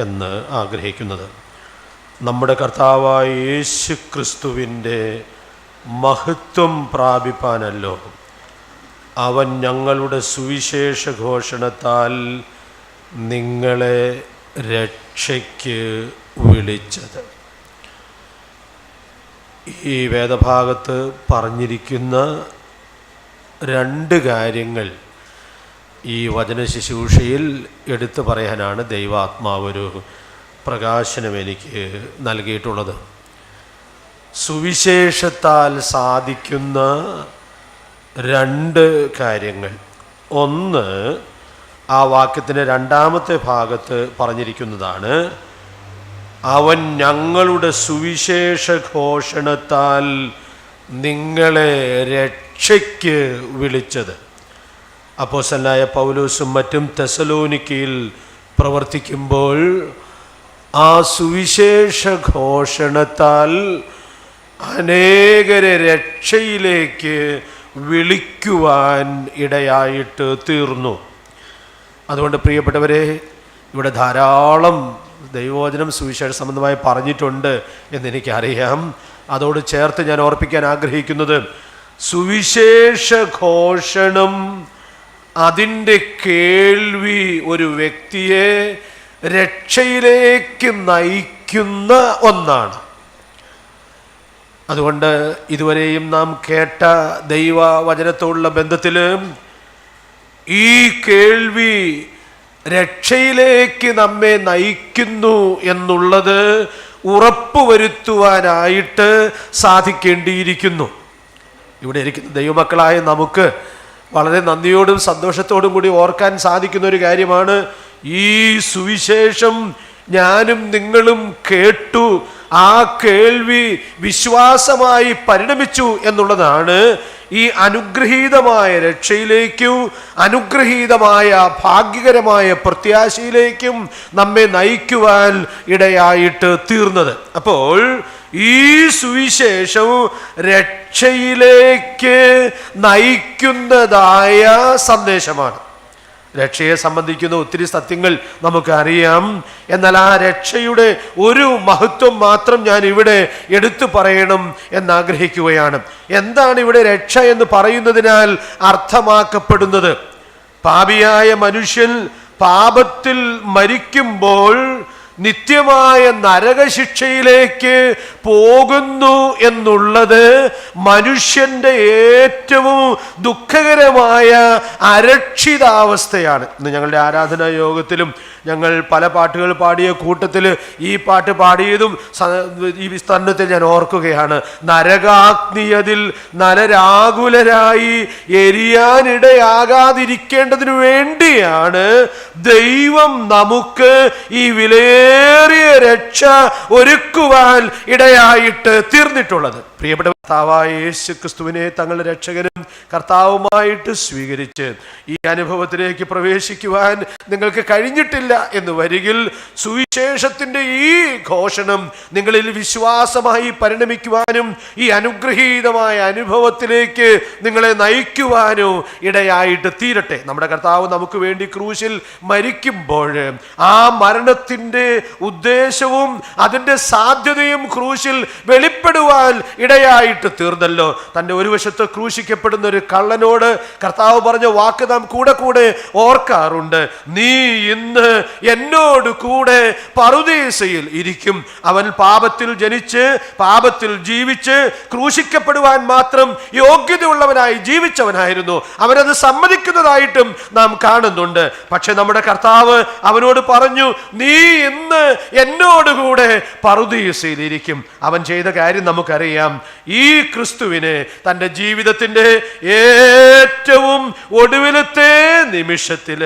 എന്ന് ആഗ്രഹിക്കുന്നത്. നമ്മുടെ കർത്താവായ യേശു ക്രിസ്തുവിൻ്റെ മഹത്വം പ്രാപിപ്പാനല്ലോ അവൻ ഞങ്ങളുടെ സുവിശേഷ ഘോഷണത്താൽ നിങ്ങളെ രക്ഷയ്ക്ക് വിളിച്ചത്. ഈ വേദഭാഗത്ത് പറഞ്ഞിരിക്കുന്ന രണ്ട് കാര്യങ്ങൾ ഈ വചന ശുശ്രൂഷയിൽ എടുത്തു പറയാനാണ് ദൈവാത്മാവ് ഒരു പ്രകാശനം എനിക്ക് നൽകിയിട്ടുള്ളത്. സുവിശേഷത്താൽ സാധിക്കുന്ന രണ്ട് കാര്യങ്ങൾ. ഒന്ന്, ആ വാക്യത്തിൻ്റെ രണ്ടാമത്തെ ഭാഗത്ത് പറഞ്ഞിരിക്കുന്നതാണ്, അവൻ ഞങ്ങളുടെ സുവിശേഷ ഘോഷണത്താൽ നിങ്ങളെ രക്ഷയ്ക്ക് വിളിച്ചത്. അപ്പോസ്തലനായ പൗലോസും മറ്റും തെസലോനിക്കയിൽ പ്രവർത്തിക്കുമ്പോൾ ആ സുവിശേഷ ഘോഷണത്താൽ അനേകരെ രക്ഷയിലേക്ക് വിളിക്കുവാൻ ഇടയായിട്ട് തീർന്നു. അതുകൊണ്ട് പ്രിയപ്പെട്ടവരെ, ഇവിടെ ധാരാളം ദൈവവചനം സുവിശേഷ സംബന്ധമായി പറഞ്ഞിട്ടുണ്ട് എന്നെനിക്കറിയാം. അതോട് ചേർത്ത് ഞാൻ ഓർപ്പിക്കാൻ ആഗ്രഹിക്കുന്നത്, സുവിശേഷ ഘോഷണം, അതിൻ്റെ കേൾവി ഒരു വ്യക്തിയെ രക്ഷയിലേക്ക് നയിക്കുന്ന ഒന്നാണ്. അതുകൊണ്ട് ഇതുവരെയും നാം കേട്ട ദൈവവചനത്തോടുള്ള ബന്ധത്തിൽ ഈ കേൾവി രക്ഷയിലേക്ക് നമ്മെ നയിക്കുന്നു എന്നുള്ളത് ഉറപ്പുവരുത്തുവാനായിട്ട് സാധിക്കേണ്ടിയിരിക്കുന്നു. ഇവിടെ ഇരിക്കുന്ന ദൈവമക്കളായ നമുക്ക് വളരെ നന്ദിയോടും സന്തോഷത്തോടും കൂടി ഓർക്കാൻ സാധിക്കുന്ന ഒരു കാര്യമാണ്, ഈ സുവിശേഷം ഞാനും നിങ്ങളും കേട്ടു, ആ കേൾവി വിശ്വാസമായി പരിണമിച്ചു എന്നുള്ളതാണ് ഈ അനുഗ്രഹീതമായ രക്ഷയിലേക്കും അനുഗ്രഹീതമായ ഭാഗ്യകരമായ പ്രത്യാശയിലേക്കും നമ്മെ നയിക്കുവാൻ ഇടയായിട്ട് തീർന്നത്. അപ്പോൾ ഈ സുവിശേഷം രക്ഷയിലേക്ക് നയിക്കുന്നതായ സന്ദേശമാണ്. രക്ഷയെ സംബന്ധിക്കുന്ന ഒത്തിരി സത്യങ്ങൾ നമുക്കറിയാം. എന്നാൽ ആ രക്ഷയുടെ ഒരു മഹത്വം മാത്രം ഞാൻ ഇവിടെ എടുത്തു പറയണം എന്നാഗ്രഹിക്കുകയാണ്. എന്താണ് ഇവിടെ രക്ഷ എന്ന് പറയുന്നതിനാൽ അർത്ഥമാക്കപ്പെടുന്നത്? പാപിയായ മനുഷ്യൻ പാപത്തിൽ മരിക്കുമ്പോൾ നിത്യമായ നരകശിക്ഷയിലേക്ക് പോകുന്നു എന്നുള്ളത് മനുഷ്യൻ്റെ ഏറ്റവും ദുഃഖകരമായ അരക്ഷിതാവസ്ഥയാണ്. ഇന്ന് ഞങ്ങളുടെ ആരാധനാ യോഗത്തിലും ഞങ്ങൾ പല പാട്ടുകൾ പാടിയ കൂട്ടത്തിൽ ഈ പാട്ട് പാടിയതും ഈ വിസ്തരണത്തിൽ ഞാൻ ഓർക്കുകയാണ്. നരകാഗ്നിയതിൽ നരരാകുലരായി എരിയാനിടയാകാതിരിക്കേണ്ടതിനു വേണ്ടിയാണ് ദൈവം നമുക്ക് ഈ വിലയേറിയ രക്ഷ ഒരുക്കുവാൻ ഇടയായിട്ട് തീർന്നിട്ടുള്ളത്. പ്രിയപ്പെട്ട കർത്താവായ യേശു ക്രിസ്തുവിനെ തങ്ങളുടെ രക്ഷകനും കർത്താവുമായിട്ട് സ്വീകരിച്ച് ഈ അനുഭവത്തിലേക്ക് പ്രവേശിക്കുവാൻ നിങ്ങൾക്ക് കഴിഞ്ഞിട്ടില്ല എന്ന് വരികിൽ, സുവിശേഷത്തിൻ്റെ ഈ ഘോഷണം നിങ്ങളിൽ വിശ്വാസമായി പരിണമിക്കുവാനും ഈ അനുഗ്രഹീതമായ അനുഭവത്തിലേക്ക് നിങ്ങളെ നയിക്കുവാനും ഇടയായിട്ട് തീരട്ടെ. നമ്മുടെ കർത്താവ് നമുക്ക് വേണ്ടി ക്രൂശിൽ മരിക്കുമ്പോൾ ആ മരണത്തിൻ്റെ ഉദ്ദേശവും അതിൻ്റെ സാധ്യതയും ക്രൂശിൽ വെളിപ്പെടുവാൻ ഇടയായിട്ട് തീർന്നല്ലോ. തൻ്റെ ഒരു വശത്ത് ക്രൂശിക്കപ്പെടുന്ന ഒരു കള്ളനോട് കർത്താവ് പറഞ്ഞ വാക്ക് നാം കൂടെ കൂടെ ഓർക്കാറുണ്ട്, നീ ഇന്ന് എന്നോട് കൂടെ പറുദീസയിൽ ഇരിക്കും. അവൻ പാപത്തിൽ ജനിച്ച് പാപത്തിൽ ജീവിച്ച് ക്രൂശിക്കപ്പെടുവാൻ മാത്രം യോഗ്യതയുള്ളവനായി ജീവിച്ചവനായിരുന്നു. അവനത് സമ്മതിക്കുന്നതായിട്ടും നാം കാണുന്നുണ്ട്. പക്ഷെ നമ്മുടെ കർത്താവ് അവനോട് പറഞ്ഞു, നീ ഇന്ന് എന്നോടുകൂടെ പറുദീസയിൽ ഇരിക്കും. അവൻ ചെയ്ത കാര്യം നമുക്കറിയാം. ഈ ക്രിസ്തുവിനെ തൻ്റെ ജീവിതത്തിൻ്റെ ഏറ്റവും ഒടുവിലത്തെ നിമിഷത്തിൽ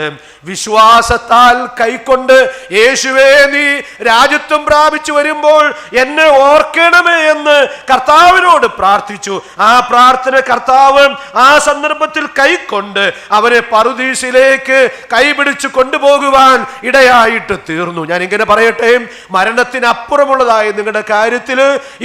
വിശ്വാസത്താൽ കൈക്കൊണ്ട്, യേശുവേ നീ രാജ്യത്വം പ്രാപിച്ചു വരുമ്പോൾ എന്നെ ഓർക്കണമേ എന്ന് കർത്താവിനോട് പ്രാർത്ഥിച്ചു. ആ പ്രാർത്ഥന കർത്താവ് ആ സന്ദർഭത്തിൽ കൈക്കൊണ്ട് അവരെ പറുദീസിലേക്ക് കൈപിടിച്ച് കൊണ്ടുപോകുവാൻ ഇടയായിട്ട് തീർന്നു. ഞാൻ ഇങ്ങനെ പറയട്ടെ, മരണത്തിനപ്പുറമുള്ളതായ നിങ്ങളുടെ കാര്യത്തിൽ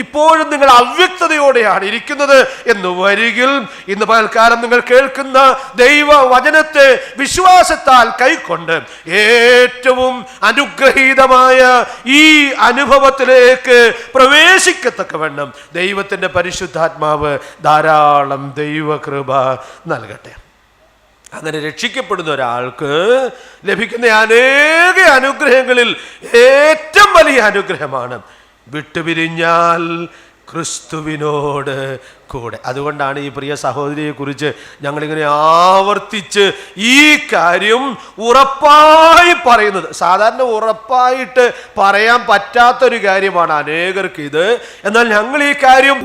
ഇപ്പോഴും നിങ്ങൾ അവ്യക്തതയോടെ എവിടെയാണ് ഇരിക്കുന്നത് എന്ന് വരികിൽ, ഇന്ന് പകൽക്കാലം നിങ്ങൾ കേൾക്കുന്ന ദൈവ വചനത്തെ വിശ്വാസത്താൽ കൈക്കൊണ്ട് ഏറ്റവും അനുഗ്രഹീതമായ ഈ അനുഭവത്തിലേക്ക് പ്രവേശിക്കത്തക്കവണ്ണം ദൈവത്തിൻ്റെ പരിശുദ്ധാത്മാവ് ധാരാളം ദൈവകൃപ നൽകട്ടെ. അങ്ങനെ രക്ഷിക്കപ്പെടുന്ന ഒരാൾക്ക് ലഭിക്കുന്ന അനേക അനുഗ്രഹങ്ങളിൽ ഏറ്റവും വലിയ അനുഗ്രഹമാണ് വിട്ടുപിരിഞ്ഞാൽ ക്രിസ്തുവിനോട് കൂടെ. അതുകൊണ്ടാണ് ഈ പ്രിയ സഹോദരിയെക്കുറിച്ച് ഞങ്ങളിങ്ങനെ ആവർത്തിച്ച് ഈ കാര്യം ഉറപ്പായി പറയുന്നത്. സാധാരണ ഉറപ്പായിട്ട് പറയാൻ പറ്റാത്തൊരു കാര്യമാണ് അനേകർക്ക് ഇത്. എന്നാൽ ഞങ്ങൾ ഈ കാര്യം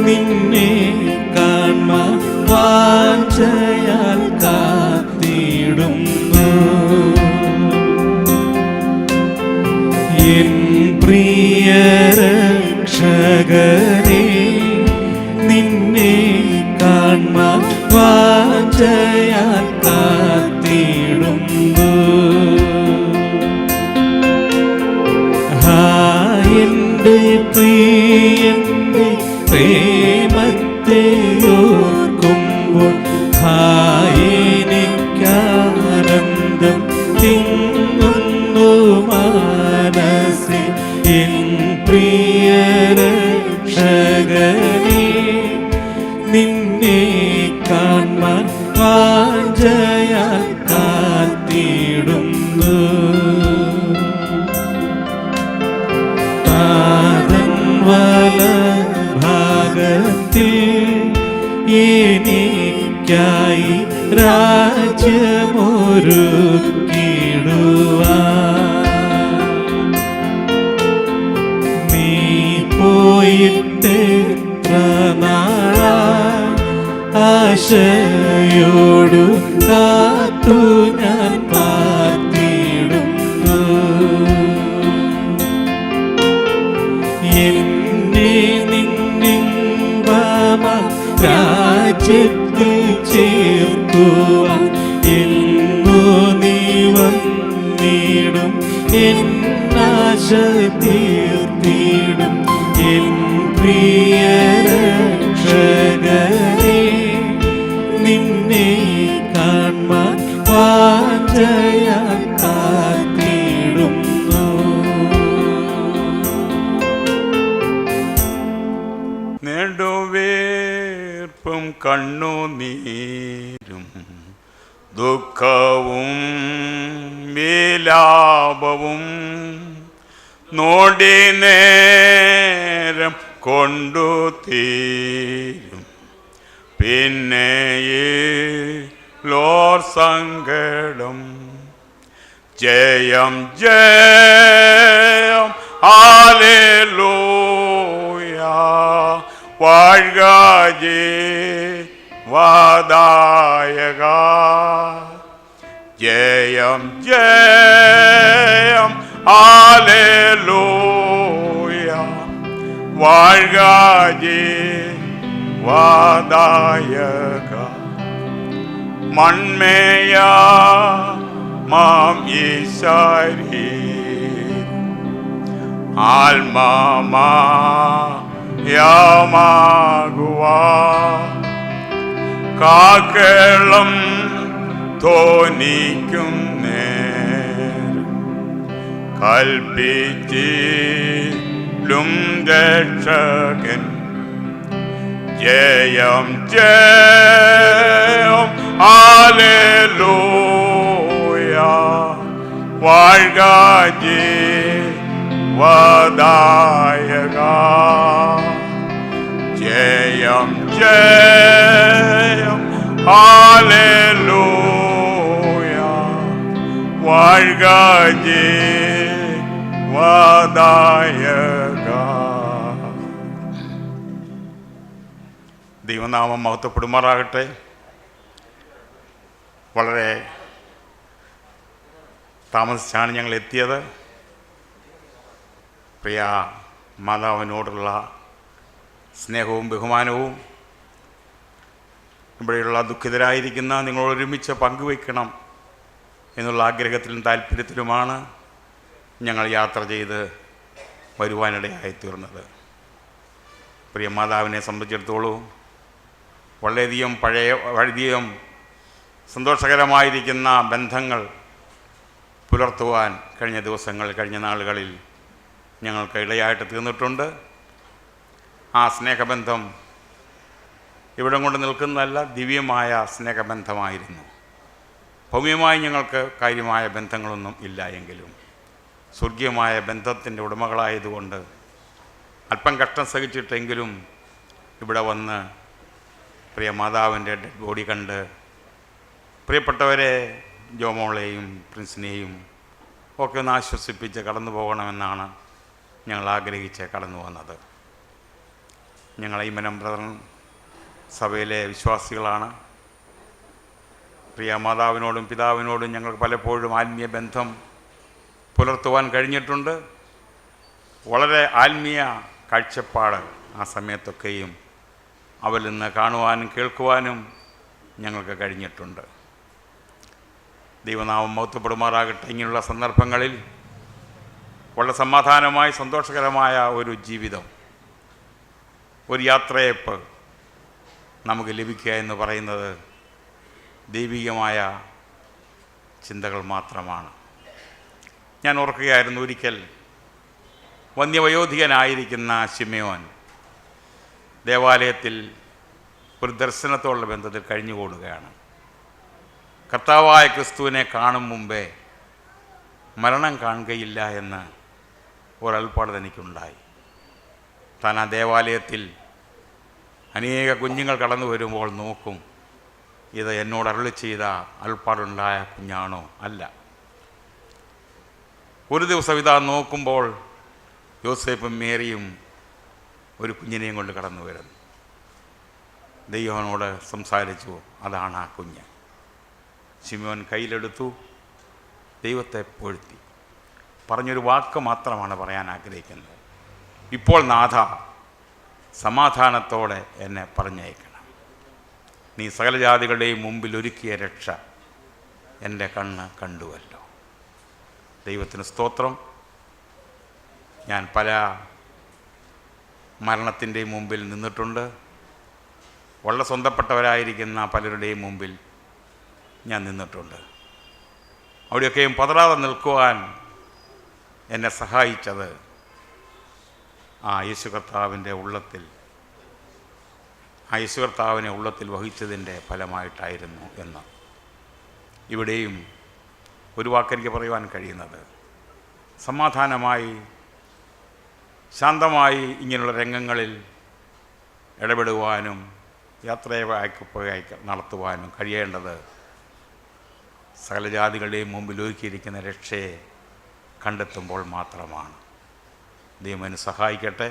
നിന്നെ കാൺമാൻ വാഞ്ചയാൽ കാത്തിടുന്നു. എൻ പ്രിയ രക്ഷകനേ, നിന്നെ കാൺമാൻ വാഞ്ചയാൽ കാത്തിടുന്നു. എന്റെ പ്രിയന്റെ പ്രേമത്തെ ഓർക്കുമ്പോൾ എനിക്കാനന്ദം തിങ്ങുന്നു മനസ്സിൽ. എൻ പ്രിയ രക്ഷകനേ, നിന്നെ കാൺമാൻ വാഞ്ചയാൽ കാത്തിടുന്നു. വലഭാഗത്തിൽ എനിക്കായി രാജ്യമൊരുക്കിടുവാൻ നീ പോയിട്ടെത്ര നാളായി ആശയോടു കാത്തു ഞാൻ കാത്തിടുന്നു. എന്നെ നിന്നിമ്പമ രാജ്യത്തിൽ ചേർക്കുവാൻ എന്നു നീ വന്നിടും. എന്നാശ തീർത്തിടും. എൻ പ്രിയ രക്ഷകനേ, നിന്നെ കാൺമാൻ വാഞ്ചയാൽ കാത്തിടുന്നു. നെടുവേർപ്പും കണ്ണുനീരും ദുഃഖവും വിലാപവും നോടി നേരം കൊണ്ടു തീരും. പിന്നെ ലോർ സങ്കടം ജയം ജയം ഹല്ലേലൂയ. വാഴ്ക വാദായക. ജയം ജയം ഹല്ലേലൂയ. വാഴ്ക വാദായക. മൺമേയ മാം ഈശാരി ആത്മാമാകുവാ കാക്കളം തോന്നിക്കും നേരം കൽപ്പിച്ചിലും രക്ഷകൻ. ജയം ജയം ഹല്ലേലൂയ. വാഴ്ക വാദായക. ജയം ജയം ഹല്ലേലൂയ. വാഴ്ക വാദായക. ദൈവനാമം മഹത്വപ്പെടുമാറാകട്ടെ. വളരെ താമസിച്ചാണ് ഞങ്ങൾ എത്തിയത്. പ്രിയ മാതാവിനോടുള്ള സ്നേഹവും ബഹുമാനവും ഇവിടെയുള്ള ദുഃഖിതരായിരിക്കുന്ന നിങ്ങൾ ഒരുമിച്ച് പങ്കുവയ്ക്കണം എന്നുള്ള ആഗ്രഹത്തിലും താല്പര്യത്തിലുമാണ് ഞങ്ങൾ യാത്ര ചെയ്ത് വരുവാനിടയായി തീർന്നത്. പ്രിയ മാതാവിനെ സംബന്ധിച്ചിടത്തോളം വളരെയധികം സന്തോഷകരമായിരിക്കുന്ന ബന്ധങ്ങൾ പുലർത്തുവാൻ കഴിഞ്ഞ നാളുകളിൽ ഞങ്ങൾക്ക് ഇടയായിട്ട് തീർന്നിട്ടുണ്ട്. ആ സ്നേഹബന്ധം ഇവിടം കൊണ്ട് നിൽക്കുന്നതല്ല, ദിവ്യമായ സ്നേഹബന്ധമായിരുന്നു. ഭൗമ്യമായി ഞങ്ങൾക്ക് കാര്യമായ ബന്ധങ്ങളൊന്നും ഇല്ല എങ്കിലും സ്വർഗീയമായ ബന്ധത്തിൻ്റെ ഉടമകളായതുകൊണ്ട് അല്പം കഷ്ടം സഹിച്ചിട്ടെങ്കിലും ഇവിടെ വന്ന് പ്രിയ മാതാവിൻ്റെ ഡെഡ് ബോഡി കണ്ട് പ്രിയപ്പെട്ടവരെ ജോമോളെയും പ്രിൻസിനെയും ഒക്കെ ഒന്ന് ആശ്വസിപ്പിച്ച് കടന്നു പോകണമെന്നാണ് ഞങ്ങൾ ആഗ്രഹിച്ച് കടന്നു വന്നത്. ഞങ്ങൾ ഐമനം ബ്രദർ സഭയിലെ വിശ്വാസികളാണ്. പ്രിയ മാതാവിനോടും പിതാവിനോടും ഞങ്ങൾക്ക് പലപ്പോഴും ആത്മീയ ബന്ധം പുലർത്തുവാൻ കഴിഞ്ഞിട്ടുണ്ട്. വളരെ ആത്മീയ കാഴ്ചപ്പാട് ആ സമയത്തൊക്കെയും അവരിൽ നിന്ന് കാണുവാനും കേൾക്കുവാനും ഞങ്ങൾക്ക് കഴിഞ്ഞിട്ടുണ്ട്. ദൈവനാമം മഹത്വപ്പെടുമാറാകട്ടെ. ഇങ്ങനെയുള്ള സന്ദർഭങ്ങളിൽ വളരെ സമാധാനമായി സന്തോഷകരമായ ഒരു ജീവിതം, ഒരു യാത്രയപ്പ് നമുക്ക് ലഭിക്കുക എന്ന് പറയുന്നത് ദൈവികമായ ചിന്തകൾ മാത്രമാണ്. ഞാൻ ഓർക്കുകയായിരുന്നു, ഒരിക്കൽ വന്യവയോധികനായിരിക്കുന്ന ശിമയോൻ ദേവാലയത്തിൽ ഒരു ദർശനത്തോടുള്ള ബന്ധത്തിൽ കഴിഞ്ഞുകൂടുകയാണ്. കർത്താവായ ക്രിസ്തുവിനെ കാണും മുമ്പേ മരണം കാണുകയില്ല എന്ന് ഒരൽപ്പാട് തനിക്കുണ്ടായി. താൻ ആ ദേവാലയത്തിൽ അനേക കുഞ്ഞുങ്ങൾ കടന്നു വരുമ്പോൾ നോക്കും, ഇത് എന്നോട് അരുളി ചെയ്ത അൽപ്പാടുണ്ടായ കുഞ്ഞാണോ? അല്ല. ഒരു ദിവസം ഇതാ നോക്കുമ്പോൾ യോസേപ്പും മേരിയും ഒരു കുഞ്ഞിനെയും കൊണ്ട് കടന്നു വരുന്നു. ദൈവനോട് സംസാരിച്ചു, അതാണ് ആ കുഞ്ഞ്. ശിമോൻ കയ്യിലെടുത്തു, ദൈവത്തെ പൊഴുത്തി പറഞ്ഞൊരു വാക്ക് മാത്രമാണ് പറയാൻ ആഗ്രഹിക്കുന്നത്. ഇപ്പോൾ നാഥ, സമാധാനത്തോടെ എന്നെ പറഞ്ഞയക്കണം. നീ സകല ജാതികളുടെയും മുമ്പിൽ ഒരുക്കിയ രക്ഷ എൻ്റെ കണ്ണ് കണ്ടുവല്ലോ. ദൈവത്തിന് സ്തോത്രം. ഞാൻ പല മരണത്തിൻ്റെയും മുമ്പിൽ നിന്നിട്ടുണ്ട്. വളരെ സ്വന്തപ്പെട്ടവരായിരിക്കുന്ന പലരുടെയും മുമ്പിൽ ഞാൻ നിന്നിട്ടുണ്ട്. അവിടെയൊക്കെയും പതറാതെ നിൽക്കുവാൻ എന്നെ സഹായിച്ചത് ആ യേശു കർത്താവിൻ്റെ ഉള്ളത്തിൽ വഹിച്ചതിൻ്റെ ഫലമായിട്ടായിരുന്നു എന്ന് ഇവിടെയും ഒരു വാക്കെനിക്ക് പറയുവാൻ കഴിയുന്നത്, സമാധാനമായി ശാന്തമായി ഇങ്ങനെയുള്ള രംഗങ്ങളിൽ ഇടപെടുവാനും യാത്രയെ നടത്തുവാനും കഴിയേണ്ടത് സകല ജാതികളുടെയും മുമ്പിൽ ഒരുക്കിയിരിക്കുന്ന രക്ഷയെ കണ്ടെത്തുമ്പോൾ മാത്രമാണ്. ദൈവം സഹായിക്കട്ടെ.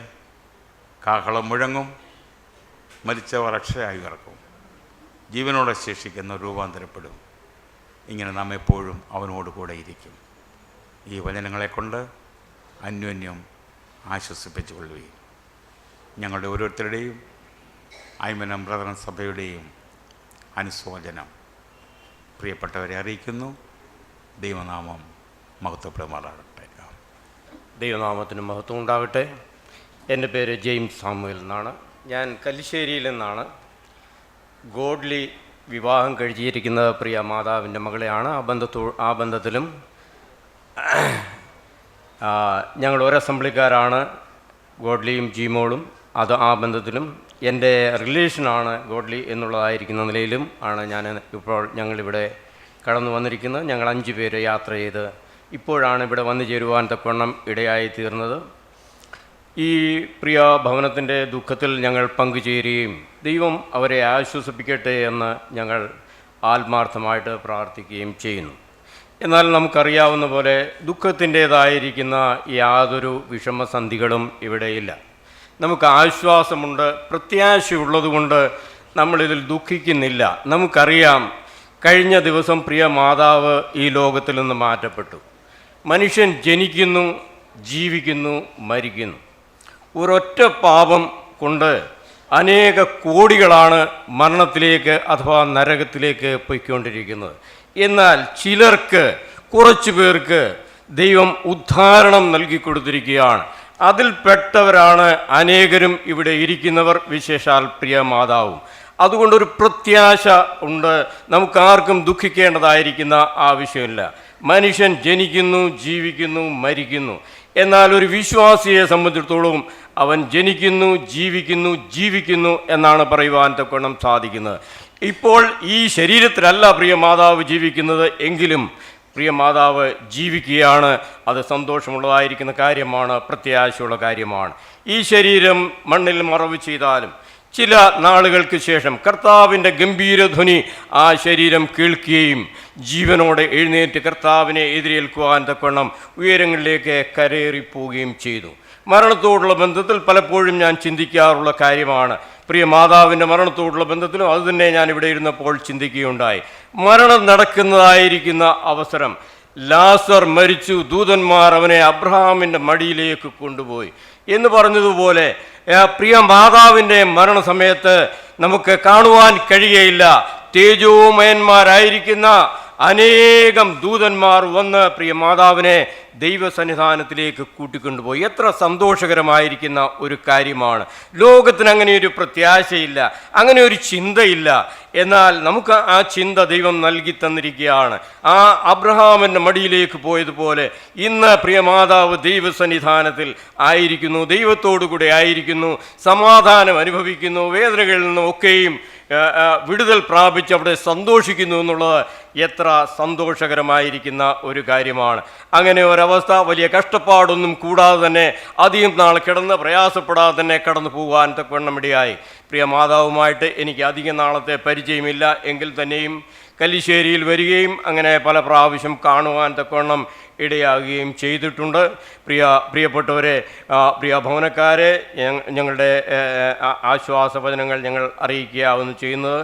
കാഹളം മുഴങ്ങും, മരിച്ചവർ രക്ഷയായി ഇറക്കും, ജീവനോടെ ശേഷിക്കുന്ന രൂപാന്തരപ്പെടും. ഇങ്ങനെ നാം എപ്പോഴും അവനോട് കൂടെ ഇരിക്കും. ഈ വചനങ്ങളെ കൊണ്ട് അന്യോന്യം ആശ്വസിപ്പിച്ചു കൊള്ളുകയും ഞങ്ങളുടെ ഓരോരുത്തരുടെയും ഐമനം ബ്രദറൻ സഭയുടെയും അനുശോചനം പ്രിയപ്പെട്ടവരെ അറിയിക്കുന്നു. ദൈവനാമം മഹത്വപ്പെടുമാറാകട്ടെ. ദൈവനാമത്തിന് മഹത്വം ഉണ്ടാകട്ടെ. എൻ്റെ പേര് ജെയിംസ് സാമുവൽ എന്നാണ്. ഞാൻ കല്ലിശ്ശേരിയിൽ നിന്നാണ്. ഗോഡ്ലി വിവാഹം കഴിച്ചിരിക്കുന്ന പ്രിയ മാതാവിൻ്റെ മകളെയാണ്. ആ ബന്ധത്തിലും ഞങ്ങൾ ഒരു അസംബ്ലിക്കാരാണ്, ഗോഡ്ലിയും ജീമോളും. ആ ബന്ധത്തിലും എൻ്റെ റിലേഷനാണ് ഗോഡ്ലി എന്നുള്ളതായിരിക്കുന്ന നിലയിലും ആണ് ഇപ്പോൾ ഞങ്ങളിവിടെ കടന്നു വന്നിരിക്കുന്നത്. ഞങ്ങൾ 5 പേര് യാത്ര ചെയ്ത് ഇപ്പോഴാണ് ഇവിടെ വന്നു ചേരുവാൻ തക്കവണ്ണം ഇടയായി തീർന്നത്. ഈ പ്രിയ ഭവനത്തിൻ്റെ ദുഃഖത്തിൽ ഞങ്ങൾ പങ്കുചേരുകയും ദൈവം അവരെ ആശ്വസിപ്പിക്കട്ടെ എന്ന് ഞങ്ങൾ ആത്മാർത്ഥമായിട്ട് പ്രാർത്ഥിക്കുകയും ചെയ്യുന്നു. എന്നാൽ നമുക്കറിയാവുന്ന പോലെ ദുഃഖത്തിൻ്റേതായിരിക്കുന്ന യാതൊരു വിഷമസന്ധികളും ഇവിടെയില്ല. നമുക്ക് ആശ്വാസമുണ്ട്, പ്രത്യാശയുള്ളതുകൊണ്ട് നമ്മളിതിൽ ദുഃഖിക്കുന്നില്ല. നമുക്കറിയാം, കഴിഞ്ഞ ദിവസം പ്രിയ മാതാവ് ഈ ലോകത്തിൽ നിന്ന് മാറ്റപ്പെട്ടു. മനുഷ്യൻ ജനിക്കുന്നു, ജീവിക്കുന്നു, മരിക്കുന്നു. ഒരൊറ്റ പാപം കൊണ്ട് അനേക കോടികളാണ് മരണത്തിലേക്ക് അഥവാ നരകത്തിലേക്ക് പോയിക്കൊണ്ടിരിക്കുന്നത്. എന്നാൽ ചിലർക്ക്, കുറച്ചു പേർക്ക് ദൈവം ഉദ്ധാരണം നൽകിക്കൊടുത്തിരിക്കുകയാണ്. അതിൽപ്പെട്ടവരാണ് അനേകരും ഇവിടെ ഇരിക്കുന്നവർ, വിശേഷാൽ പ്രിയ മാതാവും. അതുകൊണ്ടൊരു പ്രത്യാശ ഉണ്ട്. നമുക്കാർക്കും ദുഃഖിക്കേണ്ടതായിരിക്കുന്ന ആവശ്യമില്ല. മനുഷ്യൻ ജനിക്കുന്നു, ജീവിക്കുന്നു, മരിക്കുന്നു. എന്നാൽ ഒരു വിശ്വാസിയെ സംബന്ധിച്ചിടത്തോളം അവൻ ജനിക്കുന്നു, ജീവിക്കുന്നു എന്നാണ് പറയുവാൻ തക്കവണ്ണം സാധിക്കുന്നത്. ഇപ്പോൾ ഈ ശരീരത്തിലല്ല പ്രിയ മാതാവ് ജീവിക്കുന്നത്, എങ്കിലും പ്രിയ മാതാവ് ജീവിക്കുകയാണ്. അത് സന്തോഷമുള്ളതായിരിക്കുന്ന കാര്യമാണ്, പ്രത്യാശയുള്ള കാര്യമാണ്. ഈ ശരീരം മണ്ണിൽ മറവ് ചെയ്താലും ചില നാളുകൾക്ക് ശേഷം കർത്താവിൻ്റെ ഗംഭീരധ്വനി ആ ശരീരം കേൾക്കുകയും ജീവനോടെ എഴുന്നേറ്റ് കർത്താവിനെ എതിരേൽക്കുവാൻ തക്കവണ്ണം ഉയരങ്ങളിലേക്ക് കരയേറിപ്പോവുകയും ചെയ്തു. മരണത്തോടുള്ള ബന്ധത്തിൽ പലപ്പോഴും ഞാൻ ചിന്തിക്കാറുള്ള കാര്യമാണ്. പ്രിയ മാതാവിൻ്റെ മരണത്തോടുള്ള ബന്ധത്തിലും അതുതന്നെ ഞാൻ ഇവിടെ ഇരുന്നപ്പോൾ ചിന്തിക്കുകയുണ്ടായി. മരണം നടക്കുന്നതായിരിക്കുന്ന അവസരം, ലാസർ മരിച്ചു, ദൂതന്മാർ അവനെ അബ്രഹാമിൻ്റെ മടിയിലേക്ക് കൊണ്ടുപോയി എന്ന് പറഞ്ഞതുപോലെ പ്രിയ മാതാവിൻ്റെ മരണസമയത്ത് നമുക്ക് കാണുവാൻ കഴിയുകയില്ല. തേജോമയന്മാരായിരിക്കുന്ന അനേകം ദൂതന്മാർ വന്ന് പ്രിയ മാതാവിനെ ദൈവസന്നിധാനത്തിലേക്ക് കൂട്ടിക്കൊണ്ടുപോയി. എത്ര സന്തോഷകരമായിരിക്കുന്ന ഒരു കാര്യമാണ്. ലോകത്തിന് അങ്ങനെ ഒരു പ്രത്യാശയില്ല, അങ്ങനെ ഒരു ചിന്തയില്ല. എന്നാൽ നമുക്ക് ആ ചിന്ത ദൈവം നൽകി തന്നിരിക്കുകയാണ്. ആ അബ്രഹാമിൻ്റെ മടിയിലേക്ക് പോയതുപോലെ ഇന്ന് പ്രിയ മാതാവ് ദൈവസന്നിധാനത്തിൽ ആയിരിക്കുന്നു, ദൈവത്തോടു കൂടെ ആയിരിക്കുന്നു, സമാധാനം അനുഭവിക്കുന്നു, വേദനകളിൽ നിന്നും ഒക്കെയും വിടുതൽ പ്രാപിച്ച് അവിടെ സന്തോഷിക്കുന്നു എന്നുള്ളത് എത്ര സന്തോഷകരമായിരിക്കുന്ന ഒരു കാര്യമാണ്. അങ്ങനെ ഒരവസ്ഥ വലിയ കഷ്ടപ്പാടൊന്നും കൂടാതെ തന്നെ അധികം നാൾ കിടന്ന് പ്രയാസപ്പെടാതെ തന്നെ കടന്നു പോകാൻ തക്കവണ്ണം ഇടയായി. പ്രിയ മാതാവുമായിട്ട് എനിക്ക് അധിക നാളത്തെ പരിചയമില്ല, എങ്കിൽ തന്നെയും കല്ലിശ്ശേരിയിൽ വരികയും അങ്ങനെ പല പ്രാവശ്യം കാണുവാൻ തക്കവണ്ണം ഇടയാകുകയും ചെയ്തിട്ടുണ്ട്. പ്രിയപ്പെട്ടവരെ, പ്രിയ ഭവനക്കാരെ, ഞങ്ങളുടെ ആശ്വാസവചനങ്ങൾ ഞങ്ങൾ അറിയിക്കുകയാവുന്നു ചെയ്യുന്നത്.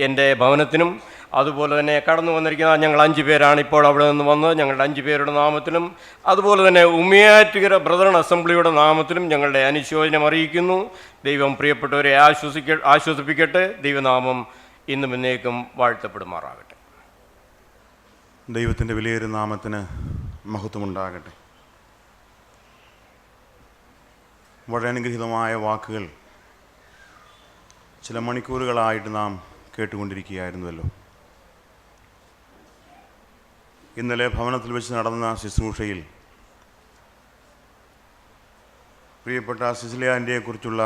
എൻ്റെ ഭവനത്തിനും അതുപോലെ തന്നെ കടന്നു വന്നിരിക്കുന്ന ഞങ്ങൾ 5 പേരാണ് ഇപ്പോൾ അവിടെ നിന്ന് വന്നത്. ഞങ്ങളുടെ 5 പേരുടെ നാമത്തിലും അതുപോലെ തന്നെ ഉമിയാറ്റുകര ബ്രദറൻ അസംബ്ലിയുടെ നാമത്തിലും ഞങ്ങളുടെ അനുശോചനം അറിയിക്കുന്നു. ദൈവം പ്രിയപ്പെട്ടവരെ ആശ്വസിപ്പിക്കട്ടെ. ദൈവനാമം ഇന്നും എന്നേക്കും വാഴ്ത്തപ്പെടുമാറാകട്ടെ. ദൈവത്തിൻ്റെ വിലയേറിയ നാമത്തിന് മഹത്വമുണ്ടാകട്ടെ. വളരെ അനുഗ്രഹീതമായ വാക്കുകൾ ചില മണിക്കൂറുകളായിട്ട് നാം കേട്ടുകൊണ്ടിരിക്കുകയായിരുന്നുവല്ലോ. ഇന്നലെ ഭവനത്തിൽ വെച്ച് നടന്ന ശുശ്രൂഷയിൽ പ്രിയപ്പെട്ട സിസിലിയ ആൻ്റിയെക്കുറിച്ചുള്ള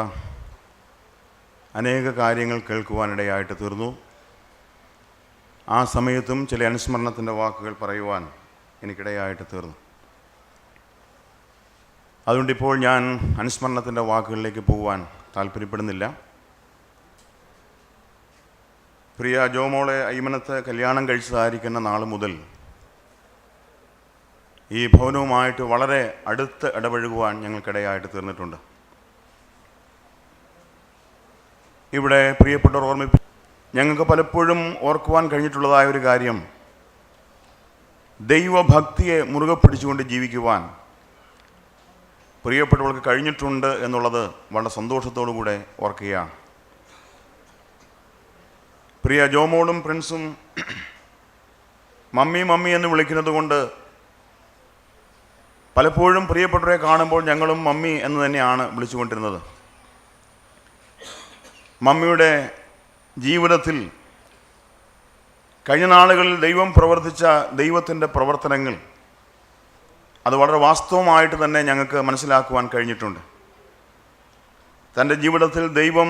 അനേക കാര്യങ്ങൾ കേൾക്കുവാനിടയായിട്ട് തീർന്നു. ആ സമയത്തും ചില അനുസ്മരണത്തിൻ്റെ വാക്കുകൾ പറയുവാൻ എനിക്കിടയായിട്ട് തീർന്നു. അതുകൊണ്ടിപ്പോൾ ഞാൻ അനുസ്മരണത്തിൻ്റെ വാക്കുകളിലേക്ക് പോകുവാൻ താല്പര്യപ്പെടുന്നില്ല. പ്രിയ ജോമോളെ അയ്മനത്ത് കല്യാണം കഴിച്ചതായിരിക്കുന്ന നാൾ മുതൽ ഈ ഭവനവുമായിട്ട് വളരെ അടുത്ത് ഇടപഴകുവാൻ ഞങ്ങൾക്കിടയായിട്ട് തീർന്നിട്ടുണ്ട്. ഇവിടെ പ്രിയപ്പെട്ടവർ ഞങ്ങൾക്ക് പലപ്പോഴും ഓർക്കുവാൻ കഴിഞ്ഞിട്ടുള്ളതായ ഒരു കാര്യം, ദൈവഭക്തിയെ മുറുകെ പിടിച്ചുകൊണ്ട് ജീവിക്കുവാൻ പ്രിയപ്പെട്ടവർക്ക് കഴിഞ്ഞിട്ടുണ്ട് എന്നുള്ളത് വളരെ സന്തോഷത്തോടു കൂടെ ഓർക്കുകയാണ്. പ്രിയ ജോമോളും പ്രിൻസും മമ്മി മമ്മി എന്ന് വിളിക്കുന്നത് കൊണ്ട് പലപ്പോഴും പ്രിയപ്പെട്ടവരെ കാണുമ്പോൾ ഞങ്ങളും മമ്മി എന്ന് തന്നെയാണ് വിളിച്ചുകൊണ്ടിരുന്നത്. മമ്മിയുടെ ജീവിതത്തിൽ കഴിഞ്ഞ നാളുകളിൽ ദൈവം പ്രവർത്തിച്ച ദൈവത്തിൻ്റെ പ്രവർത്തനങ്ങൾ അത് വളരെ വാസ്തവമായിട്ട് തന്നെ ഞങ്ങൾക്ക് മനസ്സിലാക്കുവാൻ കഴിഞ്ഞിട്ടുണ്ട്. തൻ്റെ ജീവിതത്തിൽ ദൈവം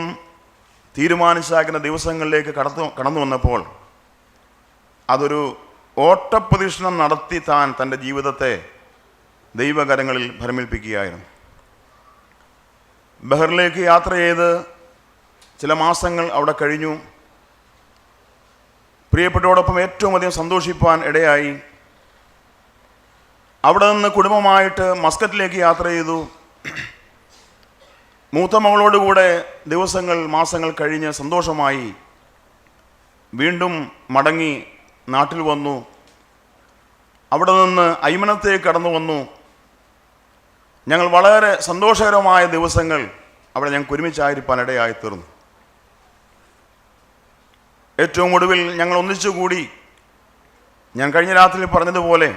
തീരുമാനിച്ചാക്കുന്ന ദിവസങ്ങളിലേക്ക് കടന്നു വന്നപ്പോൾ അതൊരു ഓട്ടപ്രദക്ഷിണം നടത്തി താൻ തൻ്റെ ജീവിതത്തെ ദൈവകരങ്ങളിൽ ഭരമേൽപ്പിക്കുകയായിരുന്നു. ബഹറിലേക്ക് യാത്ര ചെയ്ത് ചില മാസങ്ങൾ അവിടെ കഴിഞ്ഞു. പ്രിയപ്പെട്ടവരോടൊപ്പം ഏറ്റവും അധികം സന്തോഷിപ്പാൻ ഇടയായി. അവിടെ നിന്ന് കുടുംബമായിട്ട് മസ്കറ്റിലേക്ക് യാത്ര ചെയ്തു. മൂത്ത മകളോടുകൂടെ ദിവസങ്ങൾ മാസങ്ങൾ കഴിഞ്ഞ് സന്തോഷമായി വീണ്ടും മടങ്ങി നാട്ടിൽ വന്നു. അവിടെ നിന്ന് അയ്മനത്തേക്ക് കടന്നു വന്നു. ഞങ്ങൾ വളരെ സന്തോഷകരമായ ദിവസങ്ങൾ അവിടെ ഞങ്ങൾക്ക് ഒരുമിച്ചായിരിക്കാൻ ഇടയായി തീർന്നു. ഏറ്റവും ഒടുവിൽ ഞങ്ങൾ ഒന്നിച്ചുകൂടി, ഞാൻ കഴിഞ്ഞ രാത്രി പറഞ്ഞതുപോലെ,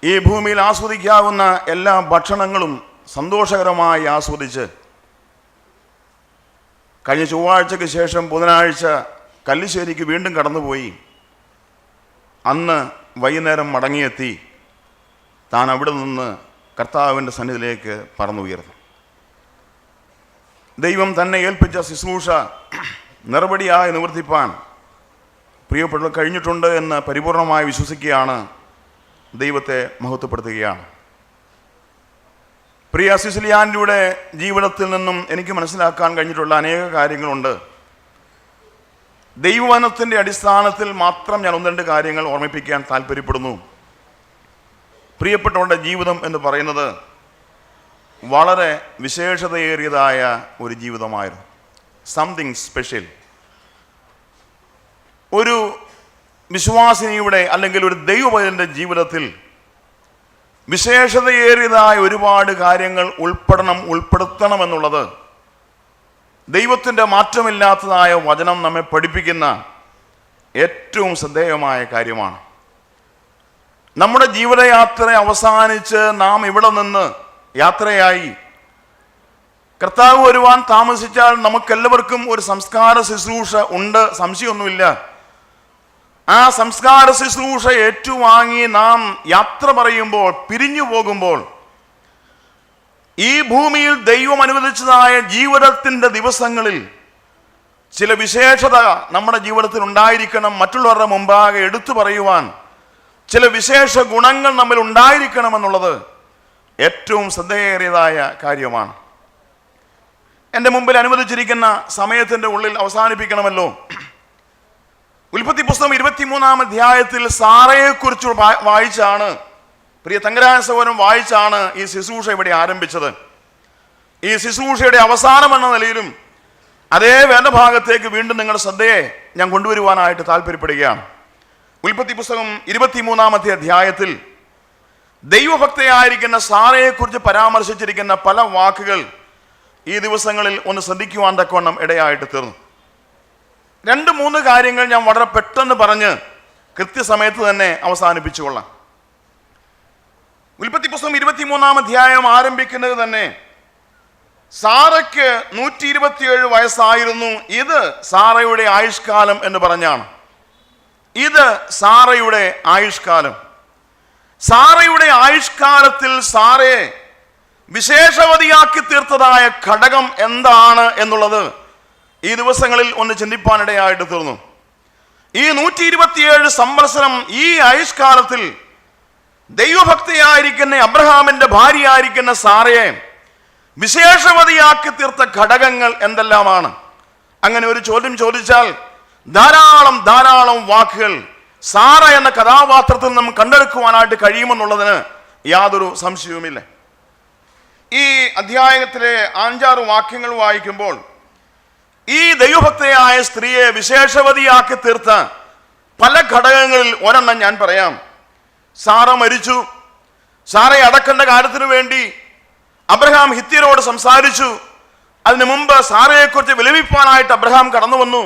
ഈ ഭൂമിയിൽ ആസ്വദിക്കാവുന്ന എല്ലാ ഭക്ഷണങ്ങളും സന്തോഷകരമായി ആസ്വദിച്ച് കഴിഞ്ഞ ചൊവ്വാഴ്ചയ്ക്ക് ശേഷം ബുധനാഴ്ച കല്ലിശ്ശേരിക്ക് വീണ്ടും കടന്നുപോയി. അന്ന് വൈകുന്നേരം മടങ്ങിയെത്തി താൻ അവിടെ നിന്ന് കർത്താവിൻ്റെ സന്നിധിയിലേക്ക് പറന്നുയർന്നു. ദൈവം തന്നെ ഏൽപ്പിച്ച ശുശ്രൂഷ നിറപടിയായി നിവർത്തിപ്പാൻ പ്രിയപ്പെട്ട കഴിഞ്ഞിട്ടുണ്ട് എന്ന് പരിപൂർണമായി വിശ്വസിക്കുകയാണ്, ദൈവത്തെ മഹത്വപ്പെടുത്തുകയാണ്. പ്രിയ സിസിലിയാനിയുടെ ജീവിതത്തിൽ നിന്നും എനിക്ക് മനസ്സിലാക്കാൻ കഴിഞ്ഞിട്ടുള്ള അനേക കാര്യങ്ങളുണ്ട്. ദൈവവചനത്തിൻ്റെ അടിസ്ഥാനത്തിൽ മാത്രം ഞാൻ ഒന്ന് രണ്ട് കാര്യങ്ങൾ ഓർമ്മിപ്പിക്കാൻ താല്പര്യപ്പെടുന്നു. പ്രിയപ്പെട്ടവരുടെ ജീവിതം എന്ന് പറയുന്നത് വളരെ വിശേഷതയേറിയതായ ഒരു ജീവിതമായിരുന്നു. Something special. ഒരു വിശ്വാസിനിയുടെ അല്ലെങ്കിൽ ഒരു ദൈവപൈതലിൻ്റെ ജീവിതത്തിൽ വിശേഷതയേറിയതായ ഒരുപാട് കാര്യങ്ങൾ ഉൾപ്പെടുത്തണം എന്നുള്ളത് ദൈവത്തിൻ്റെ മാറ്റമില്ലാത്തതായ വചനം നമ്മെ പഠിപ്പിക്കുന്ന ഏറ്റവും ശ്രദ്ധേയമായ കാര്യമാണ്. നമ്മുടെ ജീവിതയാത്ര അവസാനിച്ച് നാം ഇവിടെ നിന്ന് യാത്രയായി കർത്താവ് വരുവാൻ താമസിച്ചാൽ നമുക്കെല്ലാവർക്കും ഒരു സംസ്കാര ശുശ്രൂഷ ഉണ്ട്, സംശയമൊന്നുമില്ല. ആ സംസ്കാര ശുശ്രൂഷ ഏറ്റുവാങ്ങി നാം യാത്ര പറയുമ്പോൾ, പിരിഞ്ഞു പോകുമ്പോൾ, ഈ ഭൂമിയിൽ ദൈവം അനുവദിച്ചതായ ജീവിതത്തിൻ്റെ ദിവസങ്ങളിൽ ചില വിശേഷത നമ്മുടെ ജീവിതത്തിൽ ഉണ്ടായിരിക്കണം. മറ്റുള്ളവരുടെ മുമ്പാകെ എടുത്തു പറയുവാൻ ചില വിശേഷ ഗുണങ്ങൾ നമ്മിൽ ഉണ്ടായിരിക്കണമെന്നുള്ളത് ഏറ്റവും ശ്രദ്ധേയറിയതായ കാര്യമാണ്. എൻ്റെ മുമ്പിൽ അനുവദിച്ചിരിക്കുന്ന സമയത്തിൻ്റെ ഉള്ളിൽ അവസാനിപ്പിക്കണമല്ലോ. ഉൽപ്പത്തി പുസ്തകം 23-ാം അധ്യായത്തിൽ സാറയെക്കുറിച്ച് വായിച്ചാണ്, പ്രിയ തങ്കരായ സഹോദരൻ വായിച്ചാണ് ഈ ശുശ്രൂഷ ഇവിടെ ആരംഭിച്ചത്. ഈ ശുശ്രൂഷയുടെ അവസാനം എന്ന നിലയിലും അതേ വേദഭാഗത്തേക്ക് വീണ്ടും നിങ്ങളുടെ ശ്രദ്ധയെ ഞാൻ കൊണ്ടുവരുവാനായിട്ട് താല്പര്യപ്പെടുകയാണ്. ഉൽപ്പത്തി പുസ്തകം 23-ാമത്തെ അധ്യായത്തിൽ ദൈവഭക്തയായിരിക്കുന്ന സാറയെക്കുറിച്ച് പരാമർശിച്ചിരിക്കുന്ന പല വാക്കുകൾ ഈ ദിവസങ്ങളിൽ ഒന്ന് ശ്രദ്ധിക്കുവാൻ തക്കവണ്ണം ഇടയായിട്ട് തീർന്നു. 2-3 കാര്യങ്ങൾ ഞാൻ വളരെ പെട്ടെന്ന് പറഞ്ഞ് കൃത്യസമയത്ത് തന്നെ അവസാനിപ്പിച്ചുകൊള്ളാം. ഉൽപ്പത്തി പുസ്തകം 23-ാം അധ്യായം ആരംഭിക്കുന്നത് തന്നെ സാറയ്ക്ക് 127 വയസ്സായിരുന്നു. ഇത് സാറയുടെ ആയുഷ്കാലം എന്ന് പറഞ്ഞാണ്. ഇത് സാറയുടെ ആയുഷ്കാലം. സാറയുടെ ആയുഷ്കാലത്തിൽ സാറയെ വിശേഷവതിയാക്കി തീർത്തതായ ഘടകം എന്താണ് എന്നുള്ളത് ഈ ദിവസങ്ങളിൽ ഒന്ന് ചിന്തിപ്പാനിടയായിട്ട് തീർന്നു. ഈ 127 സംവത്സരം ഈ ആയുഷ്കാലത്തിൽ ദൈവഭക്തിയായിരിക്കുന്ന അബ്രഹാമിന്റെ ഭാര്യയായിരിക്കുന്ന സാറയെ വിശേഷവതിയാക്കി തീർത്ത ഘടകങ്ങൾ എന്തെല്ലാമാണ്? അങ്ങനെ ഒരു ചോദ്യം ചോദിച്ചാൽ ധാരാളം വാക്കുകൾ സാറ എന്ന കഥാപാത്രത്തിൽ നിന്നും കണ്ടെടുക്കുവാനായിട്ട് കഴിയുമെന്നുള്ളതിന് യാതൊരു സംശയവുമില്ല. ഈ അധ്യായത്തിലെ 5-6 വാക്യങ്ങൾ വായിക്കുമ്പോൾ ഈ ദൈവഭക്തയായ സ്ത്രീയെ വിശേഷവതിയാക്കി തീർത്ത പല ഘടകങ്ങളിൽ ഒരെണ്ണം ഞാൻ പറയാം. സാറ മരിച്ചു. സാറയെ അടക്കേണ്ട കാര്യത്തിനു വേണ്ടി അബ്രഹാം ഹിത്യരോട് സംസാരിച്ചു. അതിനു മുമ്പ് സാറയെക്കുറിച്ച് വിലപിപ്പാനായിട്ട് അബ്രഹാം കടന്നു വന്നു.